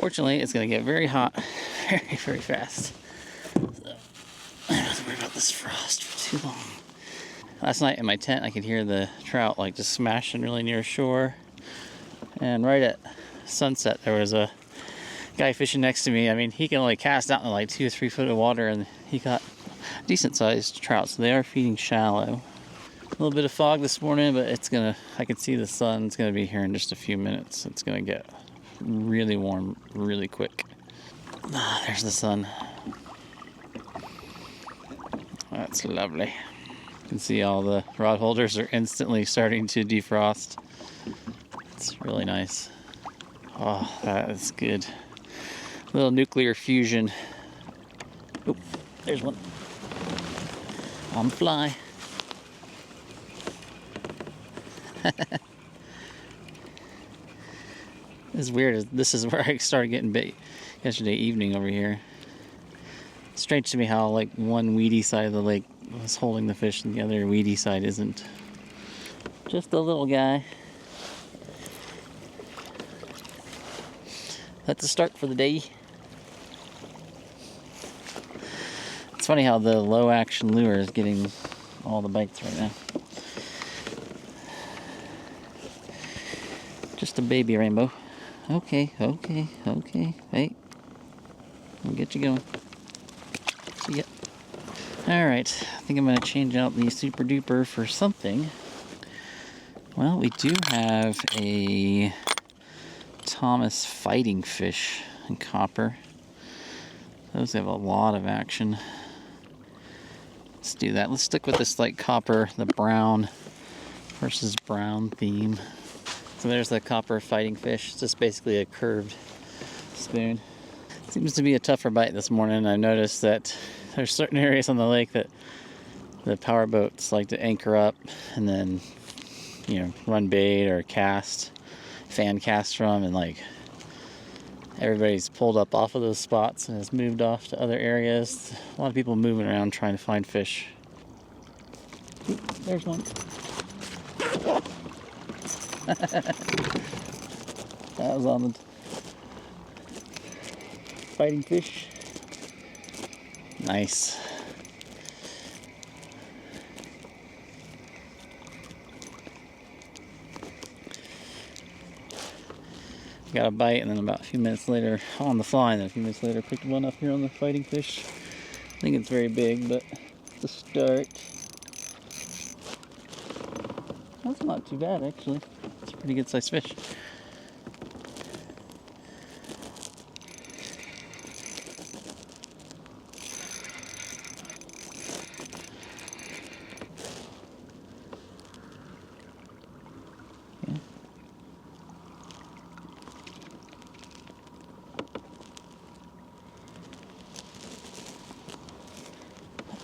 Fortunately, it's going to get very hot very, very fast. So, I don't have to worry about this frost for too long. Last night in my tent, I could hear the trout like just smashing really near shore. And right at sunset, there was a guy fishing next to me. I mean, he can only cast out in like 2 or 3 foot of water, and he caught decent sized trout. So they are feeding shallow. A little bit of fog this morning, but I can see the sun. It's gonna be here in just a few minutes. It's gonna get really warm really quick. Ah, there's the sun. That's lovely. You can see all the rod holders are instantly starting to defrost. It's really nice. Oh, that is good. A little nuclear fusion. Oh, there's one. On the fly. It's weird. This is where I started getting bait yesterday evening over here. It's strange to me how like one weedy side of the lake was holding the fish and the other weedy side isn't. Just a little guy. That's a start for the day. It's funny how the low action lure is getting all the bites right now. Just a baby rainbow. Okay. Hey, we'll get you going. See ya. Alright, I think I'm going to change out the Super Duper for something. Well, we do have a Thomas fighting fish in copper. Those have a lot of action. Let's do that. Let's stick with this like copper, the brown versus brown theme. So there's the copper fighting fish. It's just basically a curved spoon. Seems to be a tougher bite this morning. I noticed that there's certain areas on the lake that the power boats like to anchor up and then, you know, run bait or cast, fan cast from, and like everybody's pulled up off of those spots and has moved off to other areas. A lot of people moving around trying to find fish. Ooh, there's one. That was on the fighting fish. Nice. Got a bite, and then about a few minutes later on the fly, and then a few minutes later picked one up here on the fighting fish. I think it's very big, but it's a start. That's not too bad, actually. It's a pretty good sized fish.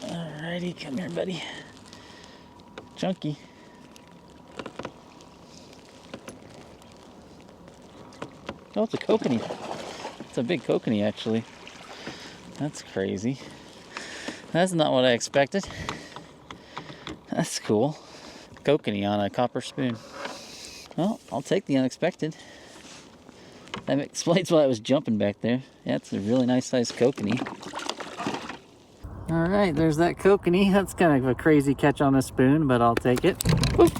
Alrighty, come here, buddy. Chunky. Oh, it's a kokanee. It's a big kokanee, actually. That's crazy. That's not what I expected. That's cool. Kokanee on a copper spoon. Well, I'll take the unexpected. That explains why I was jumping back there. Yeah, it's a really nice sized kokanee. Alright, there's that kokanee. That's kind of a crazy catch on a spoon, but I'll take it. Whoop.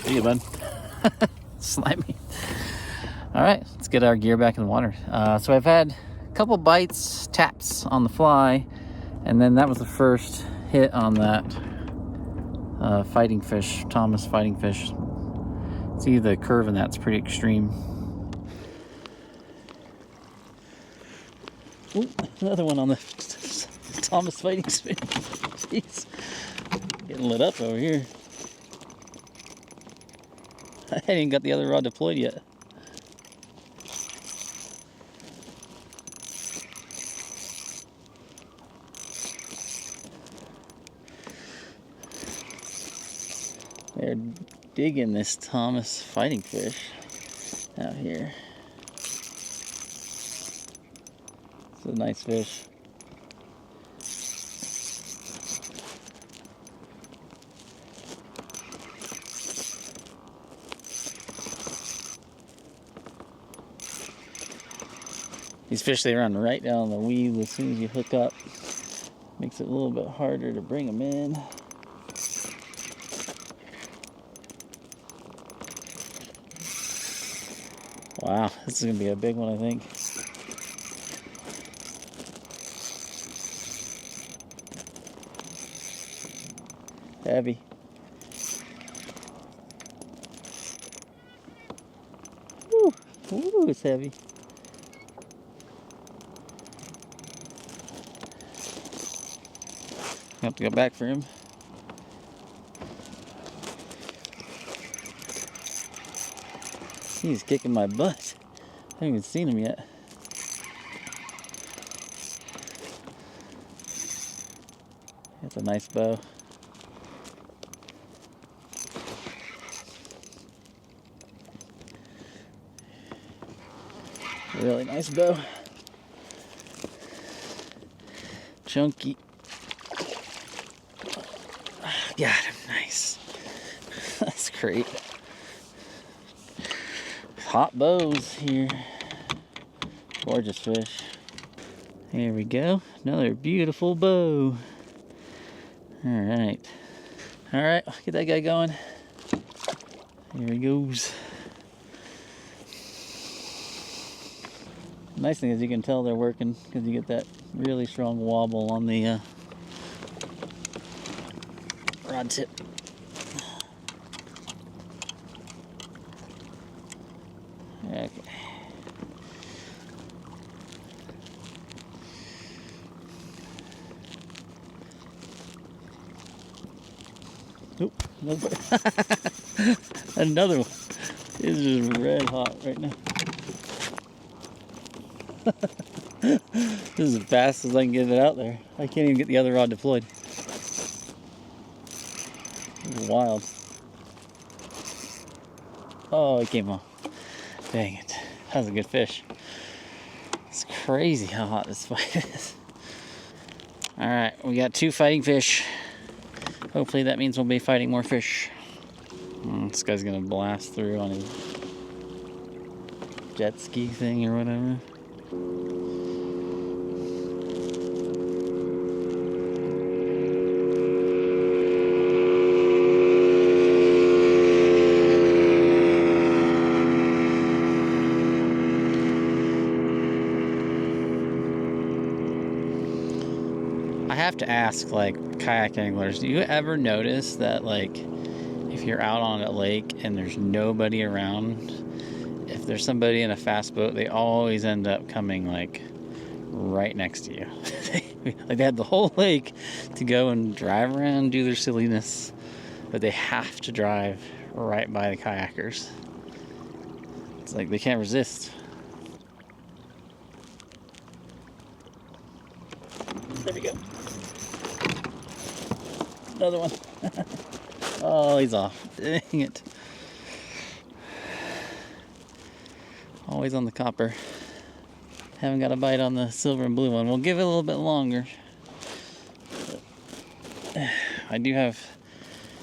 See you, bud. Slimy. Alright, let's get our gear back in the water. So I've had a couple bites, taps on the fly, and then that was the first hit on that fighting fish, Thomas fighting fish. See, the curve in that's pretty extreme. Ooh, another one on the Thomas fighting spoon. Jeez, getting lit up over here. I hadn't even got the other rod deployed yet. They're digging this Thomas fighting fish out here. It's a nice fish. These fish, they run right down the weed as soon as you hook up. Makes it a little bit harder to bring them in. Wow, this is gonna be a big one, I think. Heavy. Woo, ooh, it's heavy. I have to go back for him. He's kicking my butt. I haven't even seen him yet. That's a nice bow. Really nice bow. Chunky. Got him. Nice. That's great. Hot bows here. Gorgeous fish. Here we go. Another beautiful bow. Alright. Alright, get that guy going. Here he goes. The nice thing is you can tell they're working because you get that really strong wobble on the rod tip. Okay. Oop, another one. It's just red hot right now. This is as fast as I can get it out there. I can't even get the other rod deployed. It's wild. Oh, it came off. Dang it. That was a good fish. It's crazy how hot this fight is. Alright, we got 2 fighting fish. Hopefully that means we'll be fighting more fish. This guy's gonna blast through on his jet ski thing or whatever. I have to ask, like, kayak anglers, do you ever notice that, like, if you're out on a lake and there's nobody around, if there's somebody in a fast boat, they always end up coming, like, right next to you. Like, they had the whole lake to go and drive around and do their silliness, but they have to drive right by the kayakers. It's like they can't resist. There we go. Another one. Oh, he's off. Dang it. Always on the copper. Haven't got a bite on the silver and blue one. We'll give it a little bit longer. I do have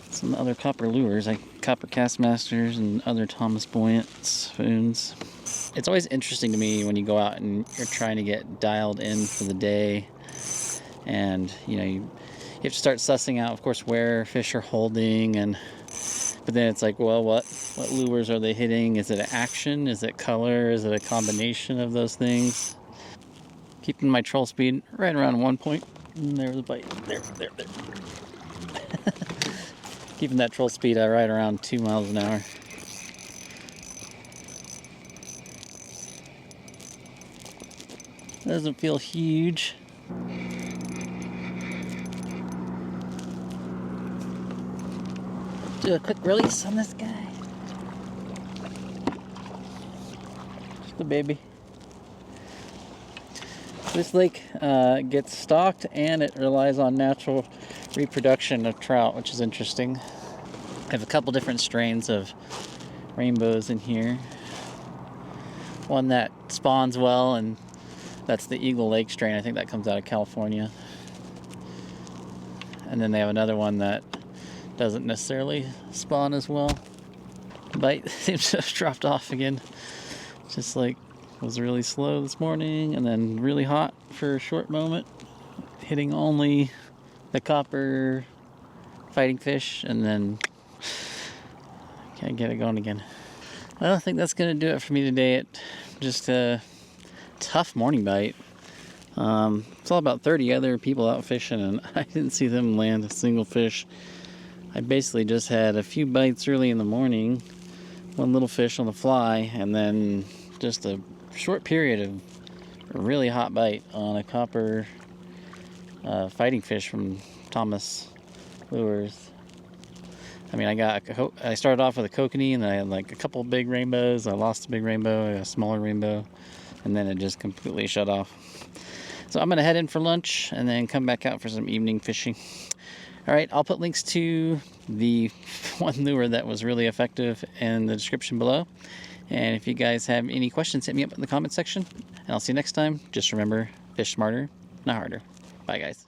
some other copper lures, like copper Castmasters and other Thomas Buoyant spoons. It's always interesting to me when you go out and you're trying to get dialed in for the day, and you have to start sussing out, of course, where fish are holding, but then it's like, well, what lures are they hitting? Is it an action? Is it color? Is it a combination of those things? Keeping my troll speed right around 1 point. And there's a bite. There. Keeping that troll speed at right around 2 miles an hour. Doesn't feel huge. Do a quick release on this guy. Just a baby. This lake gets stocked and it relies on natural reproduction of trout, which is interesting. I have a couple different strains of rainbows in here. One that spawns well, and that's the Eagle Lake strain. I think that comes out of California. And then they have another one that doesn't necessarily spawn as well. Bite seems to have dropped off again. Just like was really slow this morning and then really hot for a short moment, hitting only the copper fighting fish, and then can't get it going again. Well, I think that's going to do it for me today. Just a tough morning bite. Saw about 30 other people out fishing, and I didn't see them land a single fish. I basically just had a few bites early in the morning, one little fish on the fly, and then just a short period of a really hot bite on a copper fighting fish from Thomas Lures. I mean, I started off with a kokanee, and then I had like a couple big rainbows. I lost a big rainbow, a smaller rainbow, and then it just completely shut off. So I'm gonna head in for lunch and then come back out for some evening fishing. All right, I'll put links to the one lure that was really effective in the description below. And if you guys have any questions, hit me up in the comment section. And I'll see you next time. Just remember, fish smarter, not harder. Bye, guys.